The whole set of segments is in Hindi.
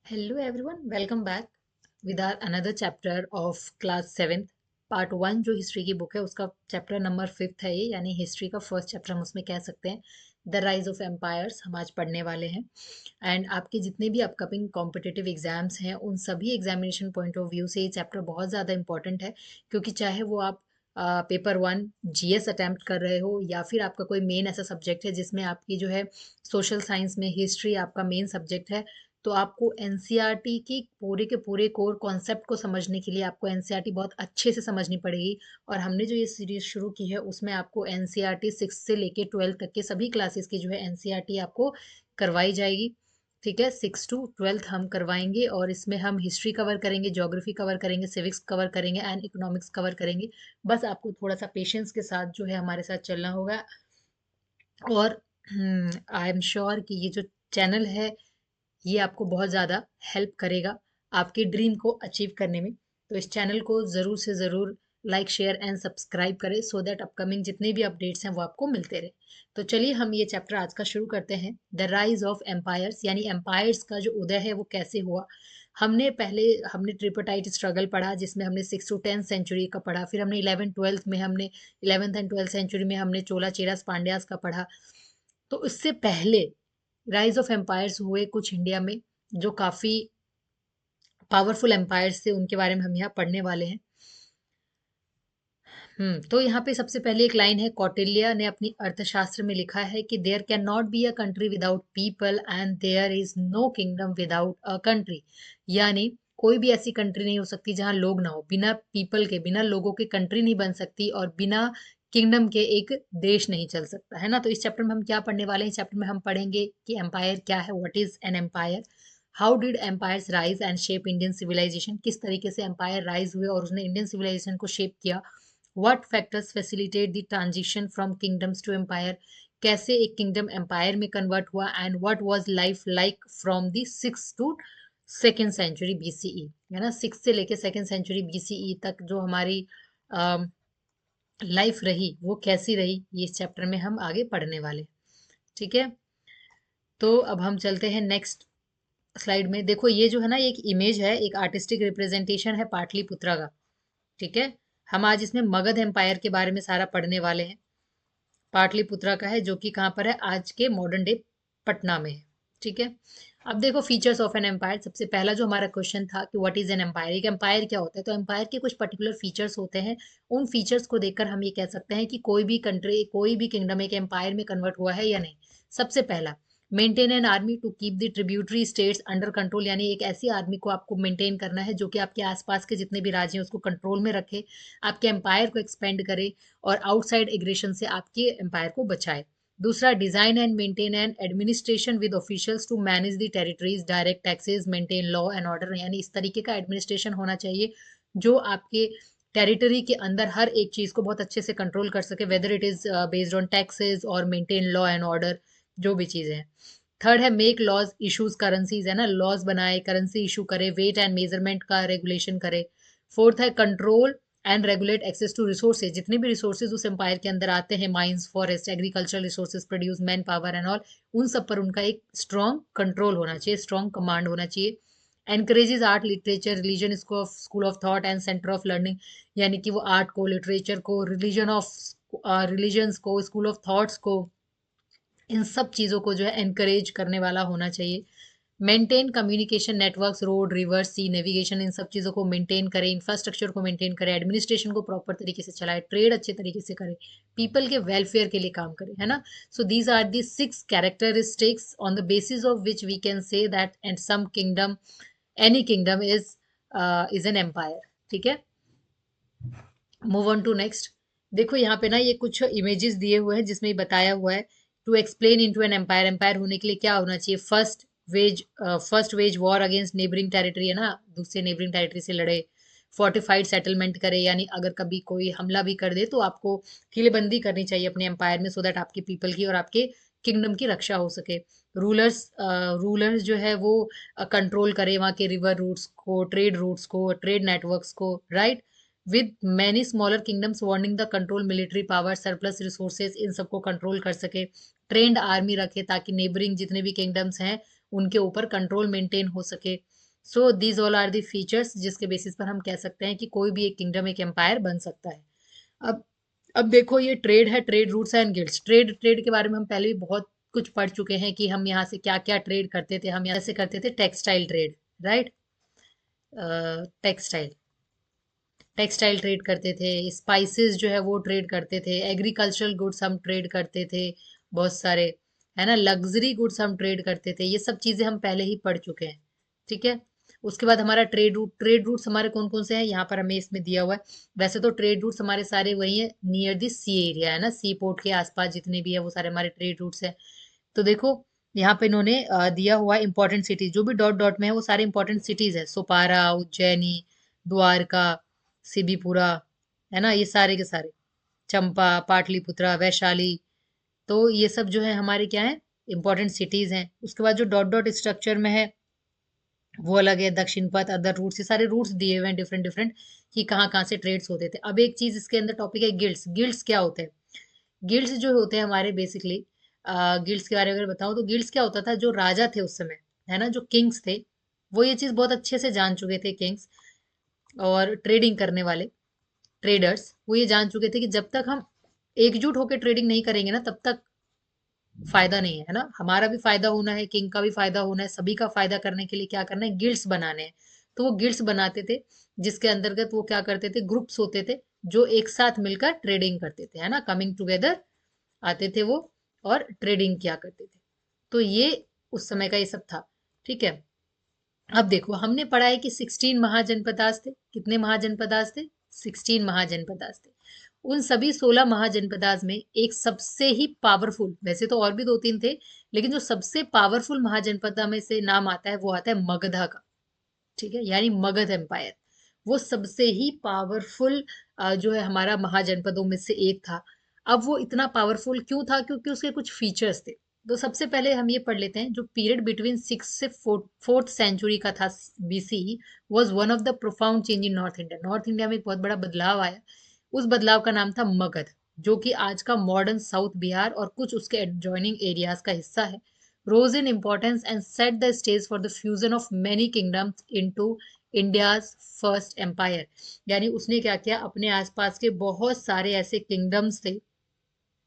Hello everyone, welcome back with our another chapter of class 7th part 1 जो हिस्ट्री की बुक है उसका चैप्टर नंबर 5th है ये यानी हिस्ट्री का फर्स्ट चैप्टर हम उसमें कह सकते हैं द राइज ऑफ एम्पायर्स हम आज पढ़ने वाले हैं। एंड आपके जितने भी अपकमिंग कॉम्पिटिटिव एग्जाम्स हैं उन सभी एग्जामिनेशन पॉइंट ऑफ व्यू से ये चैप्टर बहुत ज़्यादा इंपॉर्टेंट है, क्योंकि चाहे वो आप पेपर 1 जीएस अटेम्प्ट कर रहे हो या फिर आपका कोई मेन ऐसा सब्जेक्ट है जिसमें आपकी जो है सोशल साइंस में हिस्ट्री आपका मेन सब्जेक्ट है, तो आपको एनसीईआरटी की पूरे के पूरे कोर कॉन्सेप्ट को समझने के लिए आपको एनसीईआरटी बहुत अच्छे से समझनी पड़ेगी। और हमने जो ये सीरीज शुरू की है उसमें आपको एनसीईआरटी 6 से लेके 12 तक के सभी क्लासेस की जो है एनसीईआरटी आपको करवाई जाएगी। ठीक है, 6 to 12 हम करवाएंगे और इसमें हम हिस्ट्री कवर करेंगे, ज्योग्राफी कवर करेंगे, सिविक्स कवर करेंगे एंड इकोनॉमिक्स कवर करेंगे। बस आपको थोड़ा सा पेशेंस के साथ जो है हमारे साथ चलना होगा। और आई एम श्योर कि ये जो चैनल है ये आपको बहुत ज़्यादा हेल्प करेगा आपके ड्रीम को अचीव करने में। तो इस चैनल को ज़रूर से ज़रूर लाइक शेयर एंड सब्सक्राइब करें सो दैट अपकमिंग जितने भी अपडेट्स हैं वो आपको मिलते रहे। तो चलिए हम ये चैप्टर आज का शुरू करते हैं, द राइज ऑफ एम्पायर्स यानी एम्पायर्स का जो उदय है वो कैसे हुआ। हमने ट्रिपोटाइट स्ट्रगल पढ़ा जिसमें हमने 6 to 10 सेंचुरी का पढ़ा, फिर हमने 11th 12th में हमने 11th एंड 12th सेंचुरी में हमने चोला चेरास पांड्यास का पढ़ा। तो इससे पहले राइज ऑफ एम्पायर्स हुए कुछ इंडिया में जो काफी पावरफुल एम्पायर्स थे, उनके बारे में हम यहाँ पढ़ने वाले हैं। तो यहाँ पे सबसे पहले एक लाइन है, कौटिल्य ने अपनी अर्थशास्त्र में लिखा है कि there can not be a country without people and there is no kingdom without a country. यानी कोई भी ऐसी कंट्री नहीं हो सकती जहाँ लोग ना हो, बिना पीपल के बिना लोगों के कंट्री नहीं बन सकती और बिना किंगडम के एक देश नहीं चल सकता है ना। तो इस चैप्टर में हम क्या पढ़ने वाले हैं, इस चैप्टर में हम पढ़ेंगे कि एम्पायर क्या है, what is an empire, how did empires rise and shape Indian civilization, किस तरीके से एम्पायर राइज हुए और उसने इंडियन सिविलाइजेशन को शेप किया। What factors facilitate the transition from kingdoms to empire, कैसे एक किंगडम एम्पायर में कन्वर्ट हुआ, and what was life like from the 6 to 2 century BCE, है ना। 6 से लेके 2 सेंचुरी बीसीई तक जो हमारी लाइफ रही वो कैसी रही, ये इस चैप्टर में हम आगे पढ़ने वाले। ठीक है, तो अब हम चलते हैं नेक्स्ट स्लाइड में। देखो ये जो है ना, एक इमेज है, एक आर्टिस्टिक रिप्रेजेंटेशन है पाटलिपुत्रा का। ठीक है, हम आज इसमें मगध एम्पायर के बारे में सारा पढ़ने वाले हैं। पाटलिपुत्रा का है जो कि कहाँ पर है, आज के मॉडर्न डे पटना में है। ठीक है, अब देखो फीचर्स ऑफ एन एम्पायर। सबसे पहला जो हमारा क्वेश्चन था कि व्हाट इज एन एम्पायर, एक एम्पायर क्या होता है, तो एम्पायर के कुछ पर्टिकुलर फीचर्स होते हैं। उन फीचर्स को देखकर हम ये कह सकते हैं कि कोई भी कंट्री कोई भी किंगडम एक एम्पायर में कन्वर्ट हुआ है या नहीं। सबसे पहला, maintain an army to keep the tributary states under control, यानी एक ऐसी आर्मी को आपको मेंटेन करना है जो कि आपके आसपास के जितने भी राज्य हैं उसको कंट्रोल में रखे, आपके एम्पायर को एक्सपेंड करे और आउटसाइड एग्रेशन से आपके एम्पायर को बचाए। दूसरा, design and maintain and administration with officials to manage the territories, direct taxes, maintain law and order, यानी इस तरीके का एडमिनिस्ट्रेशन होना चाहिए जो आपके टेरिटरी के अंदर हर एक चीज को बहुत अच्छे से कंट्रोल कर सके, whether it is based on taxes और मेंटेन लॉ एंड ऑर्डर, जो भी चीजें हैं। थर्ड है, मेक लॉज इशूज करेंसीज, है ना, लॉज बनाए, करेंसी इशू करे, वेट एंड मेजरमेंट का रेगुलेशन करे। फोर्थ है, control and regulate access to resources, जितने भी रिसोर्सेज उस एम्पायर के अंदर आते हैं, mines, forest, agricultural resources, produce, manpower and all, उन सब पर उनका एक स्ट्रॉन्ग कंट्रोल होना चाहिए, स्ट्रॉन्ग कमांड होना चाहिए। Encourages art, literature, religion, school of thought and centre of learning, यानी कि वो आर्ट को, लिटरेचर को, रिलीजन्स को, स्कूल ऑफ थॉट्स को, इन सब चीज़ों को जो है एनकरेज करने वाला होना चाहिए। Maintain communication networks, road, river, sea, navigation, इन सब चीज़ों को मेंटेन करे, इंफ्रास्ट्रक्चर को मेंटेन करे, एडमिनिस्ट्रेशन को प्रॉपर तरीके से चलाए, ट्रेड अच्छे तरीके से करे, पीपल के वेलफेयर के लिए काम करे, है ना। So these are the 6 characteristics on the basis of which we can say that and some kingdom, any kingdom is an empire. ठीक है, मूव ऑन टू नेक्स्ट। देखो यहाँ पे ना ये कुछ इमेजेस दिए हुए हैं जिसमें ये बताया हुआ है, to explain into an empire, empire होने के लिए क्या होना चाहिए। First wage war against neighbouring territory, है ना, दूसरे नेबरिंग टेरिटरी से लड़े। फोर्टिफाइड सेटलमेंट करे, यानी अगर कभी कोई हमला भी कर दे तो आपको किलेबंदी करनी चाहिए अपने एम्पायर में, सो दैट आपके पीपल की और आपके किंगडम की रक्षा हो सके। रूलर्स जो है वो कंट्रोल करे वहाँ के रिवर रूट्स को, ट्रेड रूट्स को, ट्रेड नेटवर्क्स को, right. With many smaller kingdoms warning the control military power, surplus resources, इन सबको कंट्रोल कर सके। ट्रेंड आर्मी रखे ताकि नेबरिंग जितने भी किंगडम्स हैं उनके ऊपर कंट्रोल मेंटेन हो सके। So these all are the features जिसके बेसिस पर हम कह सकते हैं कि कोई भी एक किंगडम एक एम्पायर बन सकता है। अब अब देखो ये ट्रेड है, trade routes and guilds. Trade trade के बारे में हम पहले भी बहुत कुछ पढ़ चुके हैं कि हम यहाँ से क्या क्या ट्रेड करते थे। हम यहाँ से करते थे textile trade, right. Textile textile trade करते थे, स्पाइसेस जो है वो ट्रेड करते थे, एग्रीकल्चरल गुड्स हम ट्रेड करते थे बहुत सारे, है ना, लग्जरी गुड्स हम ट्रेड करते थे। ये सब चीजें हम पहले ही पढ़ चुके हैं, ठीक है। उसके बाद हमारा ट्रेड रूट्स हमारे कौन कौन से हैं यहाँ पर हमें इसमें दिया हुआ है। वैसे तो ट्रेड रूट्स हमारे सारे वही है नियर दी सी एरिया, है ना, सी पोर्ट के आसपास जितने भी है वो सारे हमारे ट्रेड रूट्स हैं। तो देखो यहाँ पे इन्होंने दिया हुआ इंपॉर्टेंट सिटीज, जो भी डॉट डॉट में है वो सारे इंपॉर्टेंट सिटीज है। सोपारा, उज्जैनी, द्वारका, सिबीपुरा, है ना, ये सारे के सारे, चंपा, पाटलिपुत्रा, वैशाली। तो ये सब जो है हमारे क्या है, इंपॉर्टेंट सिटीज हैं। उसके बाद जो डॉट डॉट स्ट्रक्चर में है वो अलग है, दक्षिण पथ, अदर रूट्स, ये सारे रूट्स दिए हुए हैं डिफरेंट डिफरेंट कि कहाँ कहाँ से ट्रेड्स होते थे। अब एक चीज इसके अंदर टॉपिक है गिल्ड्स। गिल्ड्स क्या होते हैं? गिल्ड्स जो होते हैं हमारे बेसिकली, गिल्ड्स के बारे में अगर बताऊं तो गिल्ड्स क्या होता था, जो राजा थे उस समय, है ना, जो किंग्स थे, वो ये चीज बहुत अच्छे से जान चुके थे, किंग्स और ट्रेडिंग करने वाले ट्रेडर्स, वो ये जान चुके थे कि जब तक हम एकजुट होकर ट्रेडिंग नहीं करेंगे ना तब तक फायदा नहीं है ना। हमारा भी फायदा होना है, किंग का भी फायदा होना है, सभी का फायदा करने के लिए क्या करना है, गिल्ड्स बनाने हैं। तो वो गिल्ड्स बनाते थे जिसके अंतर्गत वो क्या करते थे, ग्रुप्स होते थे जो एक साथ मिलकर ट्रेडिंग करते थे, है ना, कमिंग टुगेदर आते थे वो और ट्रेडिंग किया करते थे। तो ये उस समय का ये सब था, ठीक है। अब देखो हमने पढ़ा है कि 16 महाजनपदास थे। कितने महाजनपदास थे? 16 महाजनपदास थे। उन सभी 16 महाजनपदास में एक सबसे ही पावरफुल, वैसे तो और भी दो तीन थे, लेकिन जो सबसे पावरफुल महाजनपदा में से नाम आता है वो आता है मगधा का, ठीक है, यानी मगध एम्पायर। वो सबसे ही पावरफुल जो है हमारा महाजनपदों में से एक था। अब वो इतना पावरफुल क्यों था? क्योंकि उसके कुछ फीचर्स थे। तो सबसे पहले हम ये पढ़ लेते हैं, जो पीरियड बिटवीन 6 से 4th सेंचुरी का था BC, was one of the profound change in north India. North India में एक बहुत बड़ा बदलाव आया। उस बदलाव का नाम था मगध, जो कि आज का मॉडर्न साउथ बिहार और कुछ उसके एडजॉइनिंग एरियाज का हिस्सा है। rose in importance and set the stage for the fusion of many kingdoms into India's first empire. यानी उसने क्या किया, अपने आसपास के बहुत सारे ऐसे किंगडम्स थे,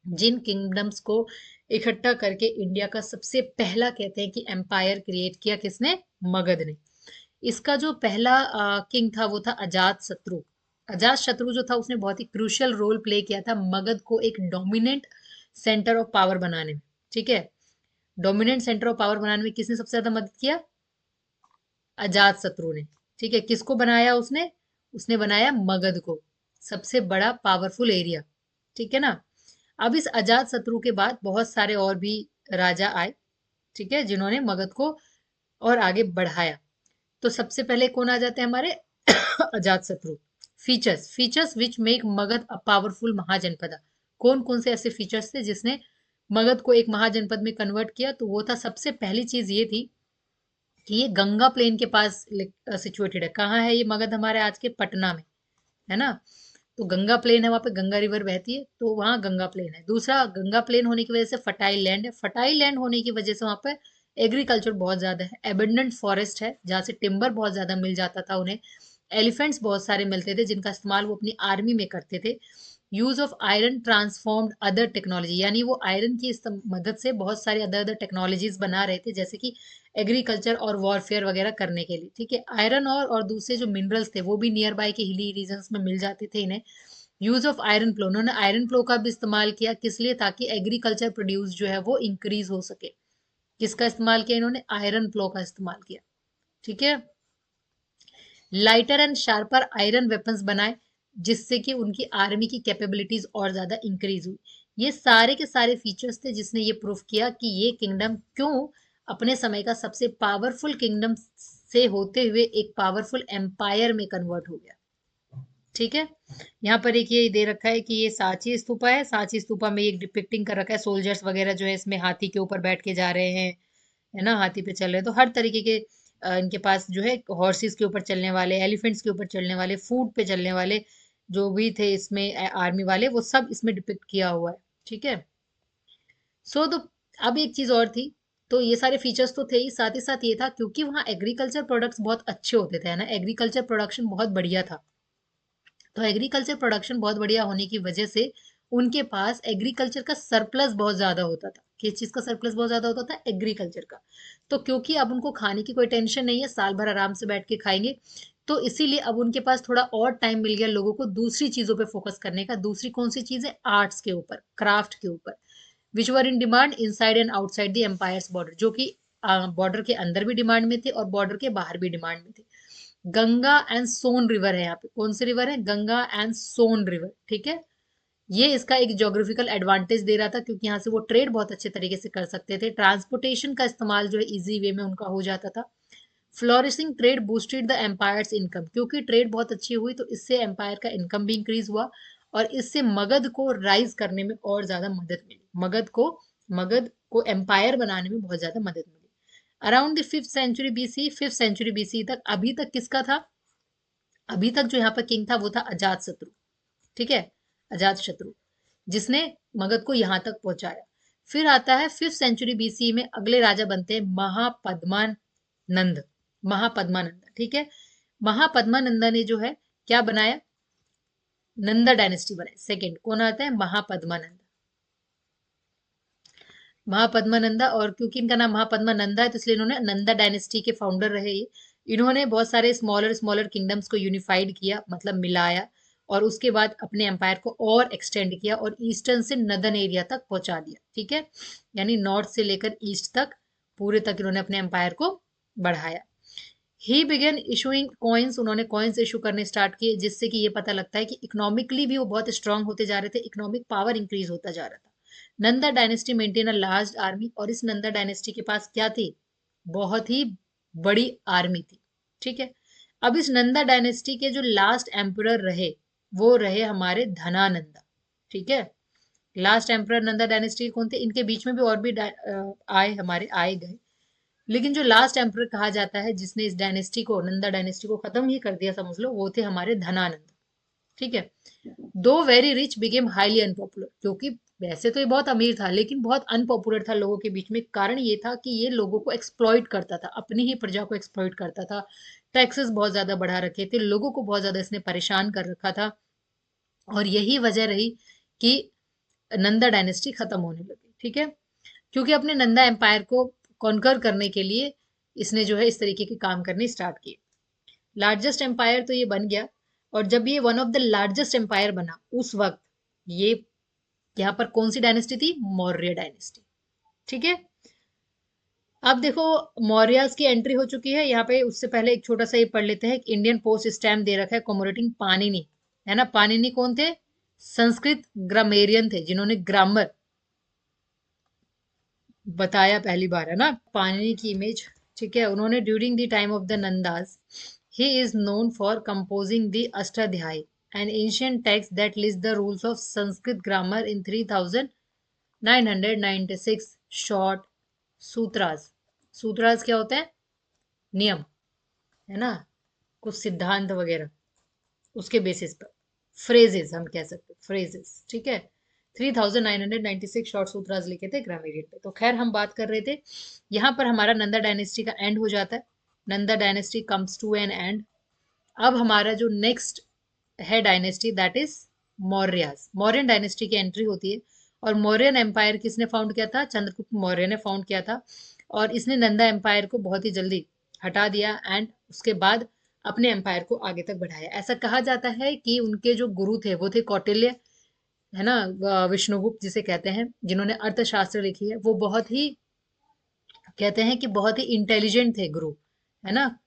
जिन किंगडम्स को इकट्ठा करके इंडिया का सबसे पहला, कहते हैं कि एम्पायर क्रिएट किया, किसने? मगध ने। इसका जो पहला किंग था वो था अजात शत्रु। अजात शत्रु जो था उसने बहुत ही क्रूशियल रोल प्ले किया था मगध को एक डोमिनेंट सेंटर ऑफ पावर बनाने में, ठीक है। डोमिनेंट सेंटर ऑफ पावर बनाने में किसने सबसे ज्यादा मदद किया? अजात शत्रु ने, ठीक है। किसको बनाया उसने? उसने बनाया मगध को, सबसे बड़ा पावरफुल एरिया, ठीक है ना। अब इस अजात शत्रु के बाद बहुत सारे और भी राजा आए, ठीक है, जिन्होंने मगध को और आगे बढ़ाया। तो सबसे पहले कौन आ जाते हैं हमारे? Ajatashatru. Features features which make Magadha a powerful Mahajanapada. कौन कौन से ऐसे फीचर्स थे जिसने मगध को एक महाजनपद में कन्वर्ट किया? तो वो था, सबसे पहली चीज ये थी कि ये गंगा प्लेन के पास सिचुएटेड है। कहाँ है ये मगध? हमारे आज के पटना में, है ना। तो गंगा प्लेन है, वहां पे गंगा रिवर बहती है, तो वहां गंगा प्लेन है। दूसरा, गंगा प्लेन होने की वजह से फर्टाइल लैंड है। फर्टाइल लैंड होने की वजह से वहां पे एग्रीकल्चर बहुत ज्यादा है। एबंडेंट फॉरेस्ट है जहाँ से टिम्बर बहुत ज्यादा मिल जाता था उन्हें। एलिफेंट्स बहुत सारे मिलते थे जिनका इस्तेमाल वो अपनी आर्मी में करते थे। Use of iron transformed other technology, यानी वो आयरन की मदद से बहुत सारी अदर अदर टेक्नोलॉजीज बना रहे थे, जैसे कि एग्रीकल्चर और वॉरफेयर वगैरह करने के लिए, ठीक है। आयरन और दूसरे जो मिनरल्स थे वो भी नियर बाय के हिली रीजन्स में मिल जाते थे इन्हें। यूज ऑफ आयरन फ्लो, उन्होंने आयरन फ्लो का भी इस्तेमाल किया, किस लिए? ताकि एग्रीकल्चर प्रोड्यूस जो है वो इंक्रीज हो सके। किसका इस्तेमाल किया इन्होंने? आयरन फ्लो का इस्तेमाल किया, ठीक है। Lighter and sharper iron weapons बनाए, जिससे कि उनकी आर्मी की कैपेबिलिटीज और ज्यादा इंक्रीज हुई। ये सारे के सारे फीचर्स थे जिसने ये प्रूफ किया कि ये किंगडम क्यों अपने समय का सबसे पावरफुल किंगडम से होते हुए एक पावरफुल एम्पायर में कन्वर्ट हो गया, ठीक है। यहाँ पर एक ये दे रखा है कि ये सांची स्तूपा है। सांची स्तूपा में एक डिपिक्टिंग कर रखा है, सोल्जर्स वगैरह जो है इसमें हाथी के ऊपर बैठ के जा रहे हैं, है ना, हाथी पे चल रहे हैं। तो हर तरीके के इनके पास जो है हॉर्सेस के ऊपर चलने वाले, एलिफेंट्स के ऊपर चलने वाले, फूट पे चलने वाले जो भी थे इसमें आर्मी वाले, वो सब इसमें डिपिक्ट किया हुआ है, ठीक है। सो तो अब एक चीज और थी तो ये सारे फीचर्स तो थे ही, साथ ही साथ ये था क्योंकि वहाँ एग्रीकल्चर प्रोडक्ट्स बहुत अच्छे होते थे, है ना, एग्रीकल्चर प्रोडक्शन बहुत बढ़िया था। तो एग्रीकल्चर प्रोडक्शन बहुत बढ़िया होने की वजह से उनके पास एग्रीकल्चर का सरप्लस बहुत ज्यादा होता था। किस चीज का सरप्लस बहुत ज्यादा होता था? एग्रीकल्चर का। तो क्योंकि अब उनको खाने की कोई टेंशन नहीं है, साल भर आराम से बैठ के खाएंगे, तो इसीलिए अब उनके पास थोड़ा और टाइम मिल गया लोगों को दूसरी चीजों पे फोकस करने का। दूसरी कौन सी चीज है? आर्ट्स के ऊपर, क्राफ्ट के ऊपर, which were in demand inside and outside the empire's border, जो कि बॉर्डर के अंदर भी डिमांड में थे और बॉर्डर के बाहर भी डिमांड में थे। गंगा एंड सोन रिवर है यहाँ पे। कौन सी रिवर है? गंगा एंड सोन रिवर, ठीक है। ये इसका एक ज्योग्राफिकल एडवांटेज दे रहा था क्योंकि यहाँ से वो ट्रेड बहुत अच्छे तरीके से कर सकते थे। ट्रांसपोर्टेशन का इस्तेमाल जो है इजी वे में उनका हो जाता था। Flourishing trade boosted the empire's income, क्योंकि ट्रेड बहुत अच्छी हुई तो इससे एम्पायर का इनकम भी इंक्रीज हुआ और इससे मगध को राइज करने में और ज्यादा मदद मिली। मगध को एम्पायर बनाने में बहुत ज्यादा मदद मिली। Around the 5th century BC, 5th century BC तक, अभी तक किसका था? अभी तक जो यहाँ पर किंग था वो था अजात शत्रु, ठीक है, अजात शत्रु, जिसने मगध को यहाँ तक पहुंचाया। फिर आता है 5th सेंचुरी बीसी में अगले राजा बनते हैं महापद्मानंद। महापद्मानंद, ठीक है। महापद्मानंद ने जो है क्या बनाया? नंदा डायनेस्टी बनाई। सेकंड कौन आता है? महापद्मानंद। महापद्मानंदा, और क्योंकि इनका नाम महापद्मानंदा है तो इसलिए इन्होंने नंदा डायनेस्टी के फाउंडर रहे ये। इन्होंने बहुत सारे स्मॉलर स्मॉलर किंगडम्स को यूनिफाइड किया, मतलब मिलाया, और उसके बाद अपने एम्पायर को और एक्सटेंड किया और ईस्टर्न से नदर्न एरिया तक पहुंचा दिया, ठीक है। यानी नॉर्थ से लेकर ईस्ट तक पूरे तक इन्होंने अपने एम्पायर को बढ़ाया। ही बिगेन इशूइंग कॉइन्स, उन्होंने कॉइन्स इशू करने स्टार्ट किए, जिससे कि ये पता लगता है कि इकोनॉमिकली भी वो बहुत स्ट्रांग होते जा रहे थे, इकोनॉमिक पावर इंक्रीज होता जा रहा था। Nanda dynasty maintain a large army, और इस नंदा डायनेस्टी के पास क्या थी? बहुत ही बड़ी आर्मी थी, ठीक है। अब इस नंदा डायनेस्टी के जो लास्ट एम्परर रहे वो रहे हमारे धनानंदा, ठीक है। लास्ट एम्परर नंदा डायनेस्टी के कौन थे? इनके बीच में भी और भी आए गए, लेकिन जो लास्ट एम्परर कहा जाता है जिसने इस डायनेस्टी को, नंदा डायनेस्टी को खत्म ही कर दिया समझ लो, वो थे हमारे धनानंद, ठीक है। दो very rich became highly unpopular, क्योंकि वैसे तो ये बहुत अमीर था लेकिन बहुत अनपॉपुलर था लोगों के बीच में। कारण ये था कि ये लोगों को एक्सप्लॉइट करता था, अपनी ही प्रजा को एक्सप्लॉइट करता था। टैक्सेस बहुत ज्यादा बढ़ा रखे थे, लोगों को बहुत ज्यादा इसने परेशान कर रखा था, और यही वजह रही कि नंदा डायनेस्टी खत्म होने लगी, ठीक है। क्योंकि अपने नंदा एम्पायर को कॉन्कर करने के लिए इसने जो है इस तरीके के काम करने स्टार्ट किए। लार्जेस्ट एम्पायर तो ये बन गया, और जब ये one of the largest empire बना उस वक्त ये, यहाँ पर कौन सी डायनेस्टी थी? मौर्य डायनेस्टी, ठीक है। अब देखो मौर्यस की एंट्री हो चुकी है यहाँ पे। उससे पहले एक छोटा सा ये पढ़ लेते हैं। इंडियन पोस्ट स्टैम्प दे रखा है कॉमोरेटिंग पाणिनि, है ना। पाणिनि कौन थे? संस्कृत ग्रामेरियन थे जिन्होंने ग्रामर बताया पहली बार, है ना। पाणिनि की इमेज, ठीक है। उन्होंने during the time of the Nandas he is known for composing the Ashtadhyayi, an ancient text that lists the rules of Sanskrit grammar in 3996 short sutras. सूत्रास क्या होते हैं? नियम, है ना, कुछ सिद्धांत वगैरह, उसके बेसिस पर फ्रेजेस हम कह सकते हैं, फ्रेजेस, ठीक है। 3996 शॉर्ट सूत्रास लिखे थे ग्रामेरियन पे। तो खैर हम बात कर रहे थे, यहाँ पर हमारा नंदा डायनेस्टी का एंड हो जाता है। Nanda dynasty comes to an end. अब हमारा जो नेक्स्ट है dynasty that is Mauryas. Mauryan dynasty की एंट्री होती है, और मौर्यन एम्पायर किसने फाउंड किया था? चंद्रगुप्त मौर्य ने फाउंड किया था, और इसने नंदा एम्पायर को बहुत ही जल्दी हटा दिया एंड उसके बाद अपने एम्पायर को आगे तक बढ़ाया। ऐसा कहा जाता है कि उनके जो गुरु थे वो थे कौटिल्य, है ना, विष्णुगुप्त जिसे कहते हैं, जिन्होंने अर्थशास्त्र लिखी है। वो बहुत ही, कहते हैं कि बहुत ही इंटेलिजेंट थे गुरु, है ना।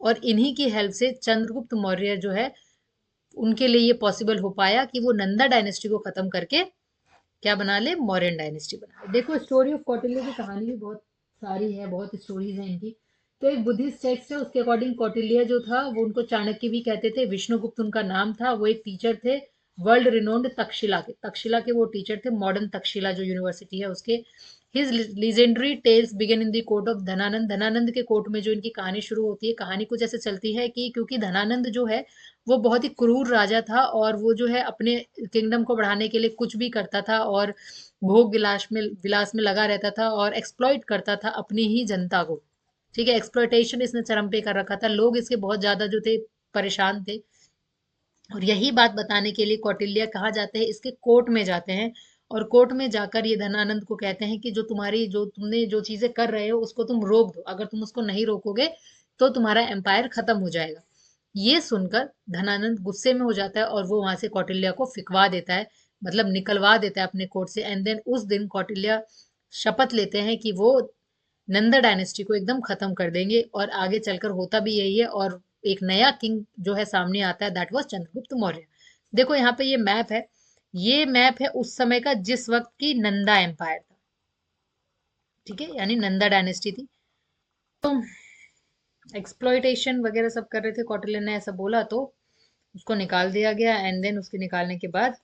और इन्हीं की हेल्प से चंद्रगुप्त मौर्य जो है, उनके लिए ये पॉसिबल हो पाया कि वो नंदा डायनेस्टी को खत्म करके क्या बना ले? मौर्यन डायनेस्टी बना ले। देखो स्टोरी ऑफ कौटिल्य की कहानी भी बहुत सारी है, बहुत स्टोरीज हैं इनकी। तो एक बुद्धिस्ट टेक्स्ट है, उसके अकॉर्डिंग कौटिल्य जो था वो, उनको चाणक्य भी कहते थे, विष्णुगुप्त उनका नाम था। वो एक टीचर थे वर्ल्ड रिनोन्ड तक्षशिला के, तक्षशिला के वो टीचर थे, मॉडर्न तक्षशिला जो यूनिवर्सिटी है उसके। His legendary tales begin in the court of Dhanananda. Dhanananda के कोर्ट में जो इनकी कहानी शुरू होती है, कहानी कुछ ऐसे चलती है कि क्योंकि धनानंद जो है वो बहुत ही क्रूर राजा था और वो जो है अपने किंगडम को बढ़ाने के लिए कुछ भी करता था और भोग विलास में लगा रहता था और एक्सप्लॉइट करता था अपनी ही जनता को। ठीक है, एक्सप्लॉइटेशन इसने चरम पे कर रखा था, लोग इसके बहुत ज्यादा जो थे परेशान थे। और यही बात बताने के लिए कौटिल्य कहा जाते हैं, इसके कोर्ट में जाते हैं और कोर्ट में जाकर ये धनानंद को कहते हैं कि जो तुमने जो चीजें कर रहे हो उसको तुम रोक दो, अगर तुम उसको नहीं रोकोगे तो तुम्हारा एम्पायर खत्म हो जाएगा। ये सुनकर धनानंद गुस्से में हो जाता है और वो वहां से कौटिल्य को फिकवा देता है, मतलब निकलवा देता है अपने कोर्ट से। एंड देन उस दिन कौटिल्य शपथ लेते हैं कि वो नंदा डायनेस्टी को एकदम खत्म कर देंगे और आगे चलकर होता भी यही है और एक नया किंग जो है सामने आता है, दैट वाज चंद्रगुप्त मौर्य। देखो यहाँ पे ये मैप है, ये मैप है उस समय का जिस वक्त की नंदा एम्पायर था। ठीक है, यानी नंदा डायनेस्टी थी। तो एक्सप्लॉइटेशन वगैरह सब कर रहे थे, कौटिल्य ने ऐसा बोला तो उसको निकाल दिया गया। एंड देन उसके निकालने के बाद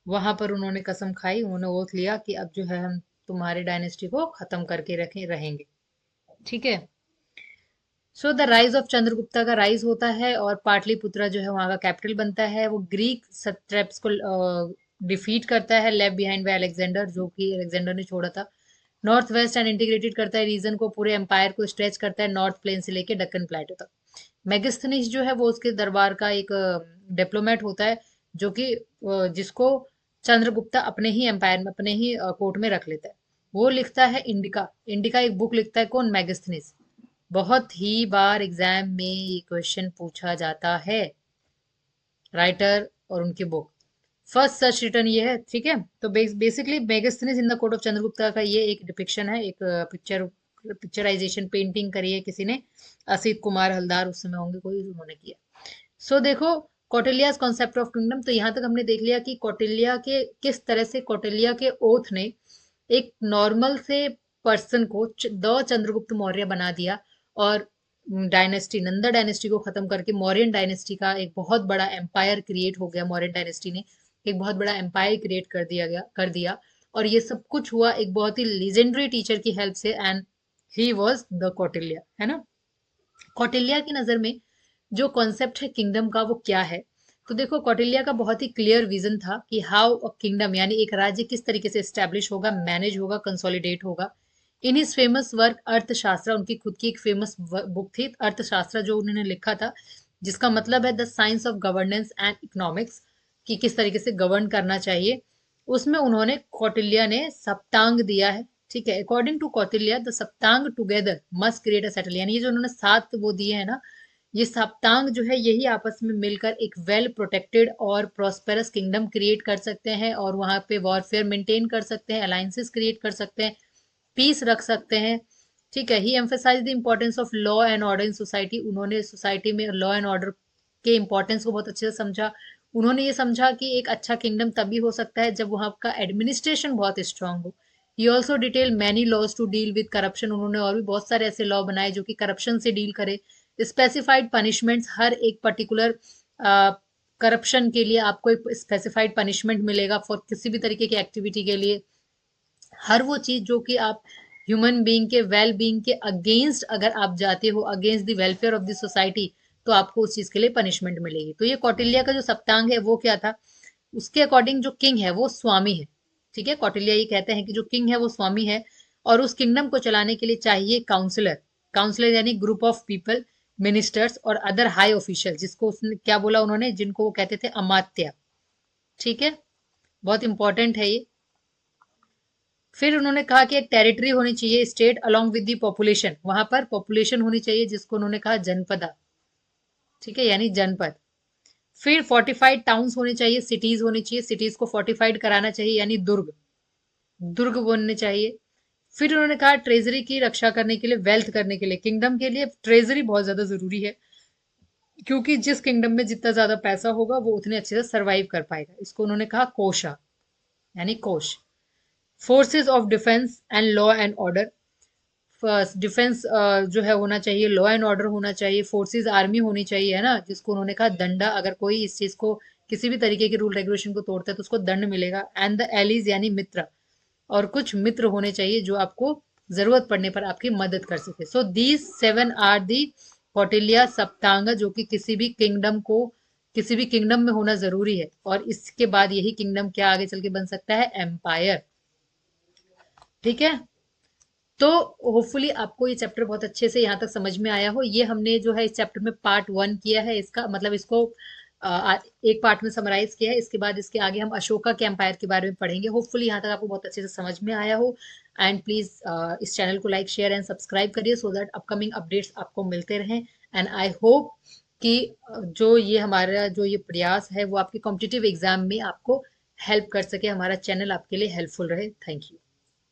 वहां पर उन्होंने कसम खाई, उन्होंने ओथ लिया कि अब जो है हम तुम्हारे डायनेस्टी को खत्म करके रखे रहेंगे। ठीक है, so the rise of Chandragupta का राइज होता है और पाटलिपुत्रा जो है वहां का कैपिटल बनता है। वो ग्रीक सट्रैप्स को डिफीट करता है, लेफ्ट बिहाइंड बाय अलेक्जेंडर, जो कि अलेक्जेंडर ने छोड़ा था। नॉर्थ वेस्ट एंड इंटीग्रेटेड करता है रीजन को, पूरे एम्पायर को स्ट्रेच करता है नॉर्थ प्लेन से लेके दक्कन प्लेटो तक। मेगास्थनीज जो है वो उसके दरबार का एक डिप्लोमेट होता है, जो कि जिसको चंद्रगुप्ता अपने ही एम्पायर में, अपने ही कोर्ट में रख लेता है। वो लिखता है इंडिका। इंडिका एक बुक लिखता है, कौन? मेगास्थनीज। बहुत ही बार एग्जाम में ये क्वेश्चन पूछा जाता है, राइटर और उनकी बुक। फर्स्ट सच रिटर्न ये है। ठीक है, तो basically Megasthenes in the court of Chandragupta का ये एक डिपिक्शन है, एक पिक्चराइजेशन पेंटिंग करी है किसी ने, असित कुमार हलदार उस समय होंगे कोई, उन्होंने किया। सो देखो कौटिल्याज कॉन्सेप्ट ऑफ किंगडम, तो यहाँ तक हमने देख लिया कि कौटिल्य के किस तरह से कौटिल्य के ओथ ने एक नॉर्मल से पर्सन को द चंद्रगुप्त मौर्य बना दिया और डायनेस्टी, नंदा डायनेस्टी को खत्म करके मौर्यन डायनेस्टी का एक बहुत बड़ा एम्पायर क्रिएट हो गया। मौर्यन डायनेस्टी ने एक बहुत बड़ा एम्पायर क्रिएट कर दिया और ये सब कुछ हुआ एक बहुत ही लेजेंडरी टीचर की हेल्प से, and he was the Kautilya, है ना। कौटिल्य की नजर में जो कॉन्सेप्ट है किंगडम का वो क्या है, तो देखो कौटिल्य का बहुत ही क्लियर विजन था कि हाउ अ किंगडम, यानी एक राज्य किस तरीके से स्टैब्लिश होगा, मैनेज होगा, कंसोलिडेट होगा। इन हिज फेमस वर्क अर्थशास्त्र, उनकी खुद की एक फेमस बुक थी अर्थशास्त्र जो उन्होंने लिखा था, जिसका मतलब है the science of governance and economics, कि किस तरीके से गवर्न करना चाहिए। उसमें उन्होंने कौटिल्य ने सप्तांग दिया है। ठीक है, according to Kautilya the Saptanga together must create a settle, यानी ये जो उन्होंने 7 वो दिए हैं ना, ये सप्तांग जो है यही आपस में मिलकर एक वेल प्रोटेक्टेड और प्रॉस्पेरस किंगडम क्रिएट कर सकते हैं और वहां पे वॉरफेयर मेंटेन कर सकते हैं, अलायंसेस क्रिएट कर सकते हैं, पीस रख सकते हैं। ठीक है, he emphasise the importance of law and order in society, उन्होंने सोसाइटी में लॉ एंड ऑर्डर के इंपॉर्टेंस को बहुत अच्छे से समझा। उन्होंने ये समझा कि एक अच्छा किंगडम तभी हो सकता है जब वहां का एडमिनिस्ट्रेशन बहुत स्ट्रांग हो। He also detail many laws to deal with corruption, उन्होंने और भी बहुत सारे ऐसे लॉ बनाए जो कि करप्शन से डील करे। स्पेसिफाइड पनिशमेंट्स, हर एक पर्टिकुलर करप्शन के लिए आपको एक स्पेसिफाइड पनिशमेंट मिलेगा फॉर किसी भी तरीके की एक्टिविटी के लिए। हर वो चीज जो कि आप ह्यूमन बीइंग के वेल बीइंग के अगेंस्ट अगर आप जाते हो, against the welfare of the society, तो आपको उस चीज के लिए पनिशमेंट मिलेगी। तो ये कौटिल्य का जो सप्तांग है वो क्या था, उसके अकॉर्डिंग जो किंग है वो स्वामी है। ठीक है, कौटिल्य ये कहते हैं कि जो किंग है वो स्वामी है और उस किंगडम को चलाने के लिए चाहिए काउंसलर। काउंसलर यानी ग्रुप ऑफ पीपल, मिनिस्टर्स और अदर हाई ऑफिशियल, जिसको उसने क्या बोला उन्होंने, जिनको वो कहते थे अमात्य। ठीक है, बहुत इंपॉर्टेंट है ये। फिर उन्होंने कहा कि एक टेरिटरी होनी चाहिए, state along with the population, वहां पर पॉपुलेशन होनी चाहिए जिसको उन्होंने कहा जनपदा। ठीक है, यानी जनपद। फिर फोर्टिफाइड टाउन्स होने चाहिए, सिटीज होनी चाहिए, सिटीज को फोर्टिफाइड कराना चाहिए यानी दुर्ग, दुर्ग बनने चाहिए। फिर उन्होंने कहा ट्रेजरी की रक्षा करने के लिए, वेल्थ करने के लिए, किंगडम के लिए ट्रेजरी बहुत ज्यादा जरूरी है, क्योंकि जिस किंगडम में जितना ज्यादा पैसा होगा वो उतने अच्छे से सरवाइव कर पाएगा। इसको उन्होंने कहा कोशा, यानी कोश। Forces of defence and law and order, defence जो है होना चाहिए, लॉ एंड ऑर्डर होना चाहिए, फोर्सेस आर्मी होनी चाहिए, है ना, जिसको उन्होंने कहा दंडा, अगर कोई इस चीज को किसी भी तरीके के रूल रेगुलेशन को तोड़ता है तो उसको दंड मिलेगा। एंड द एलीज यानी मित्र, और कुछ मित्र होने चाहिए जो आपको जरूरत पड़ने पर आपकी मदद कर सके। So these 7 are the Kautilya Saptanga, जो कि किसी भी किंगडम में होना जरूरी है, और इसके बाद यही किंगडम क्या आगे चल के बन सकता है, एम्पायर। ठीक है, तो होपफुली आपको ये चैप्टर बहुत अच्छे से यहाँ तक समझ में आया हो। ये हमने जो है इस चैप्टर में पार्ट 1 किया है, इसका मतलब इसको एक पार्ट में समराइज किया है। इसके बाद इसके आगे हम अशोका के एम्पायर के बारे में पढ़ेंगे। होपफुली यहाँ तक आपको बहुत अच्छे से समझ में आया हो। एंड प्लीज इस चैनल को लाइक शेयर एंड सब्सक्राइब करिए, सो दैट अपकमिंग अपडेट्स आपको मिलते रहें। एंड आई होप कि जो ये हमारा जो ये प्रयास है वो आपके कॉम्पिटिटिव एग्जाम में आपको हेल्प कर सके, हमारा चैनल आपके लिए हेल्पफुल रहे। Thank you.